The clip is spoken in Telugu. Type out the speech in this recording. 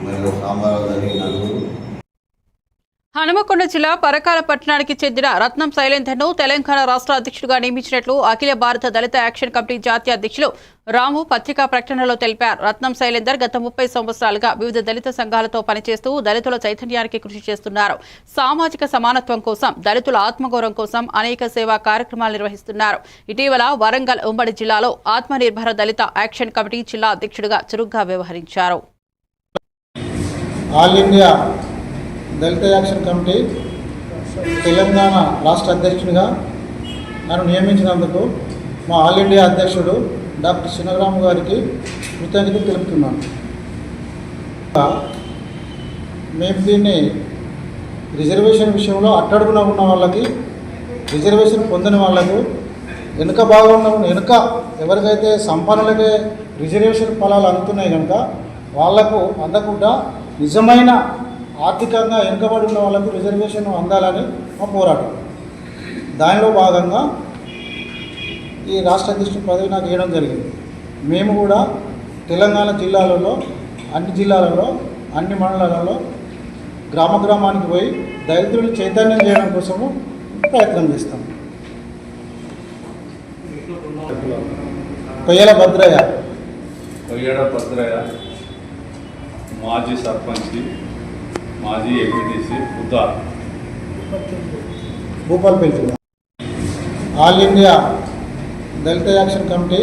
మరియు సాంబారావు నలుగురు. హనుమకొండ జిల్లా పరకాల పట్టణానికి చెందిన రత్నం శైలేందర్ను తెలంగాణ రాష్ట్ర అధ్యక్షుడిగా నియమించినట్లు అఖిల భారత దళిత యాక్షన్ కమిటీ జాతీయ అధ్యక్షులు రాము పత్రికా ప్రకటనలో తెలిపారు. రత్నం శైలేందర్ గత 30 సంవత్సరాలుగా వివిధ దళిత సంఘాలతో పనిచేస్తూ దళితుల చైతన్యానికి కృషి చేస్తున్నారు. సామాజిక సమానత్వం కోసం, దళితుల ఆత్మగౌరవం కోసం అనేక సేవా కార్యక్రమాలు నిర్వహిస్తున్నారు. ఇటీవల వరంగల్ ఉమ్మడి జిల్లాలో ఆత్మనిర్భర దళిత యాక్షన్ కమిటీ జిల్లా అధ్యక్షుడిగా చురుగ్గా వ్యవహరించారు. ఆల్ ఇండియా దళిత యాక్షన్ కమిటీ తెలంగాణ రాష్ట్ర అధ్యక్షుడిగా నన్ను నియమించినందుకు మా ఆల్ ఇండియా అధ్యక్షుడు డాక్టర్ శినగరాము గారికి కృతజ్ఞతలు తెలుపుతున్నాను. మేము దీన్ని రిజర్వేషన్ విషయంలో అట్టడుగున ఉన్న వాళ్ళకి, రిజర్వేషన్ పొందని వాళ్ళకు, వెనుక భాగంలో వెనుక ఎవరికైతే సంపన్నులకే రిజర్వేషన్ ఫలాలు అందుతున్నాయి కనుక వాళ్లకు అందకుండా నిజమైన ఆర్థికంగా వెనుకబడి ఉన్న వాళ్ళకు రిజర్వేషన్ అందాలని మా పోరాటం. దానిలో భాగంగా ఈ రాష్ట్ర అధ్యక్షుడి పదవి నాకు ఇవ్వడం జరిగింది. మేము కూడా తెలంగాణ జిల్లాలలో, అన్ని జిల్లాలలో, అన్ని మండలాలలో గ్రామానికి పోయి దళితులను చైతన్యం చేయడం కోసము ప్రయత్నం చేస్తాం. కొయ్యల భద్రయ్య మాజీ సర్పంచ్, మాజీ ఎంపీటీసీ భూపాల్పల్లి. ఆల్ ఇండియా దళిత యాక్షన్ కమిటీ